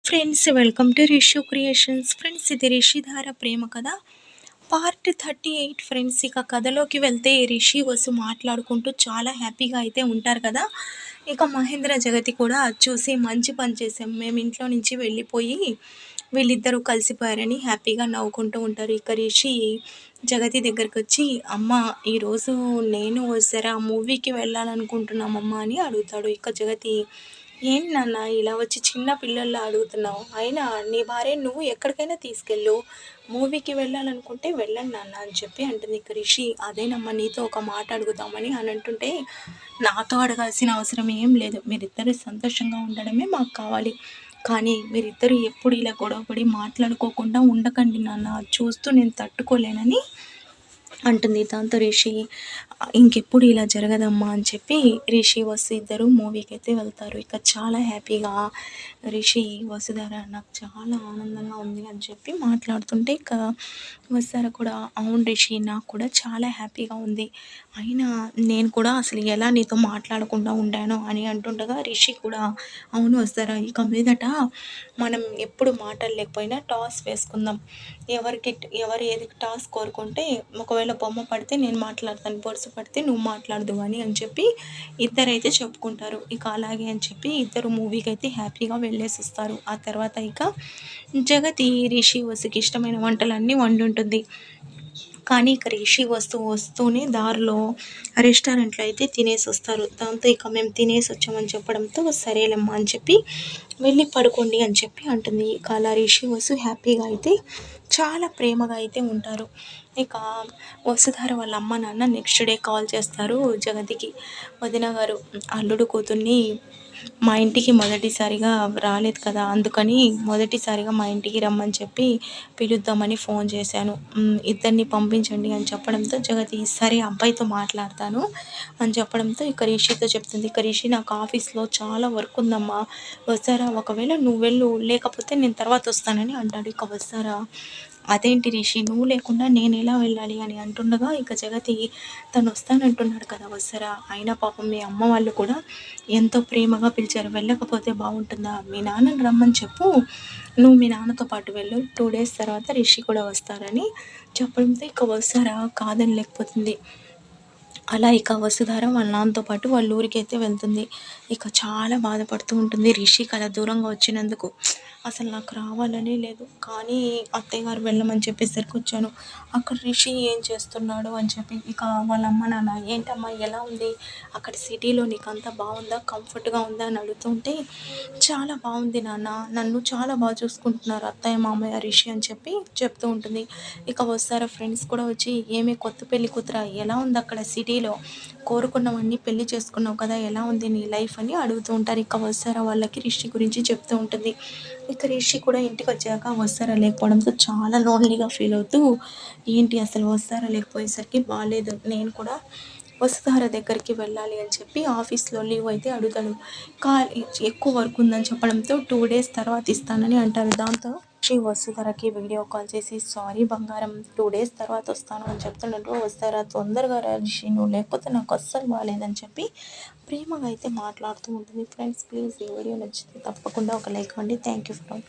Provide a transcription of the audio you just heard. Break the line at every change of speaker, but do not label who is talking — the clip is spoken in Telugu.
Friends, welcome to Rishu creations. Friends, ఇది రిషిధార ప్రేమ కథ పార్ట్ 38. ఫ్రెండ్స్, ఇక కథలోకి వెళ్తే రిషి వసు మాట్లాడుకుంటూ చాలా హ్యాపీగా అయితే ఉంటారు కదా. ఇక మహేంద్ర జగతి కూడా చూసి మంచి పని చేసాం, మేము ఇంట్లో నుంచి వెళ్ళిపోయి వీళ్ళిద్దరూ కలిసిపోయారని హ్యాపీగా నవ్వుకుంటూ ఉంటారు. ఇక రిషి జగతి దగ్గరికి వచ్చి, అమ్మ ఈరోజు నేను వస్తారా మూవీకి వెళ్ళాలనుకుంటున్నామమ్మా అని అడుగుతాడు. ఇక జగతి, ఏంటి నాన్న ఇలా వచ్చి చిన్న పిల్లల్లా అడుగుతున్నావు? అయినా నీ భార్య నువ్వు ఎక్కడికైనా తీసుకెళ్ళు, మూవీకి వెళ్ళాలనుకుంటే వెళ్ళండి నాన్న అని చెప్పి అంటుంది. ఇక రిషి, అదేనమ్మా నీతో ఒక మాట అడుగుతామని అని అంటుంటే, నాతో అడగాల్సిన అవసరం ఏం లేదు, మీరిద్దరు సంతోషంగా ఉండడమే మాకు కావాలి, కానీ మీరిద్దరు ఎప్పుడు ఇలా గొడవపడి మాట్లాడుకోకుండా ఉండకండి నాన్న, చూస్తూ నేను తట్టుకోలేనని అంటుంది. దాంతో రిషి, ఇంకెప్పుడు ఇలా జరగదమ్మా అని చెప్పి రిషి వసు ఇద్దరు మూవీకి అయితే వెళ్తారు. ఇక చాలా హ్యాపీగా రిషి వసుధార నాకు చాలా ఆనందంగా ఉంది అని చెప్పి మాట్లాడుతుంటే, ఇక వసుధార కూడా, అవును రిషి నాకు కూడా చాలా హ్యాపీగా ఉంది, అయినా నేను కూడా అసలు ఎలా నీతో మాట్లాడకుండా ఉండానో అని అంటుండగా రిషి కూడా, అవును వసుధార, ఇక మీదట మనం ఎప్పుడు మాటలు లేకపోయినా టాస్ వేసుకుందాం, ఎవరు ఏది టాస్ కోరుకుంటే, ఒకవేళ బొమ్మ పడితే నేను మాట్లాడతాను, బొరుసు పడితే నువ్వు మాట్లాడదు అని చెప్పి ఇద్దరైతే చెప్పుకుంటారు. ఇక అలాగే అని చెప్పి ఇద్దరు మూవీకి అయితే హ్యాపీగా వెళ్ళేసి వస్తారు. ఆ తర్వాత ఇక జగతి రిషి వసుకి ఇష్టమైన వంటలన్నీ వండి ఉంటుంది. కానీ ఇక రిషి వస్తూనే దారిలో రెస్టారెంట్లో అయితే తినేసి వస్తారు. దాంతో ఇక మేము తినేసి వచ్చామని చెప్పడంతో, సరేలేమ్మా అని చెప్పి వెళ్ళి పడుకోండి అని చెప్పి అంటుంది. ఇక అలా రిషి వసు హ్యాపీగా అయితే చాలా ప్రేమగా అయితే ఉంటారు. ఇక వసుధార వాళ్ళ అమ్మ నాన్న నెక్స్ట్ డే కాల్ చేస్తారు జగతికి, వదిన గారు అల్లుడు కూతుర్ని మా ఇంటికి మొదటిసారిగా రాలేదు కదా, అందుకని మొదటిసారిగా మా ఇంటికి రమ్మని చెప్పి పిలుద్దామని ఫోన్ చేశాను, ఇద్దరిని పంపించండి అని చెప్పడంతో జగతి, సరే అబ్బాయితో మాట్లాడతాను అని చెప్పడంతో ఇక రిషితో చెప్తుంది. ఇక రిషి, నాకు ఆఫీస్లో చాలా వర్క్ ఉందమ్మా, వస్తారా, ఒకవేళ నువ్వు వెళ్ళు, లేకపోతే నేను తర్వాత వస్తానని అంటాడు. ఇక వస్తారా, అదేంటి రిషి, నువ్వు లేకుండా నేను ఎలా వెళ్ళాలి అని అంటుండగా, ఇక జగతి, తను వస్తానంటున్నాడు కదా వస్తారా, అయినా పాపం మీ అమ్మ వాళ్ళు కూడా ఎంతో ప్రేమగా పిలిచారు, వెళ్ళకపోతే బాగుంటుందా, మీ నాన్నని రమ్మని చెప్పు, నువ్వు మీ నాన్నతో పాటు వెళ్ళు, 2 days తర్వాత రిషి కూడా వస్తారని చెప్పడంతో ఇక వస్తారా కాదని లేకపోతుంది. అలా ఇక వసుధార వాళ్ళ నాన్నతో పాటు వాళ్ళ ఊరికి అయితే వెళ్తుంది. ఇక చాలా బాధపడుతూ ఉంటుంది, రిషికి అలా దూరంగా వచ్చినందుకు అసలు నాకు రావాలనే లేదు, కానీ అత్తయ్య గారు వెళ్ళమని చెప్పేసరికి వచ్చాను, అక్కడ రిషి ఏం చేస్తున్నాడు అని చెప్పి. ఇక వాళ్ళ అమ్మ నాన్న, ఏంటమ్మా ఎలా ఉంది అక్కడ సిటీలో, నీకు అంతా బాగుందా, కంఫర్ట్గా ఉందా అని అడుగుతుంటే, చాలా బాగుంది నాన్న, నన్ను చాలా బాగా చూసుకుంటున్నారు అత్తయ్య మామయ్య రిషి అని చెప్పి చెప్తూ ఉంటుంది. ఇక వస్తారా ఫ్రెండ్స్ కూడా వచ్చి, ఏమి కొత్త పెళ్లి కూతురా, ఎలా ఉంది అక్కడ సిటీలో, కోరుకున్నవన్నీ పెళ్లి చేసుకున్నావు కదా, ఎలా ఉంది నీ లైఫ్ అని అడుగుతూ ఉంటారు. ఇక వస్తారా వాళ్ళకి రిషి గురించి చెప్తూ ఉంటుంది. ఇక రిషి కూడా ఇంటికి వచ్చాక వస్తారా లేకపోవడంతో చాలా లోన్లీగా ఫీల్ అవుతూ, ఏంటి అసలు వస్తారా లేకపోయేసరికి బాగాలేదు, నేను కూడా వసుధార దగ్గరికి వెళ్ళాలి అని చెప్పి ఆఫీస్లో లీవ్ అయితే అడుగుతాడు. ఎక్కువ వర్క్ ఉందని చెప్పడంతో 2 days తర్వాత ఇస్తానని అంటారు. దాంతో వసుధారకి వీడియో కాల్ చేసి, సారీ బంగారం, 2 days తర్వాత వస్తాను అని చెప్తున్నట్టు, వస్తారా తొందరగా రా రిషి, నువ్వు లేకపోతే నాకు అస్సలు బాగాలేదని చెప్పి ప్రేమగా అయితే మాట్లాడుతూ ఉంటుంది. ఫ్రెండ్స్, ప్లీజ్ ఈ వీడియో నచ్చితే తప్పకుండా ఒక లైక్ ఇవ్వండి. Thank you for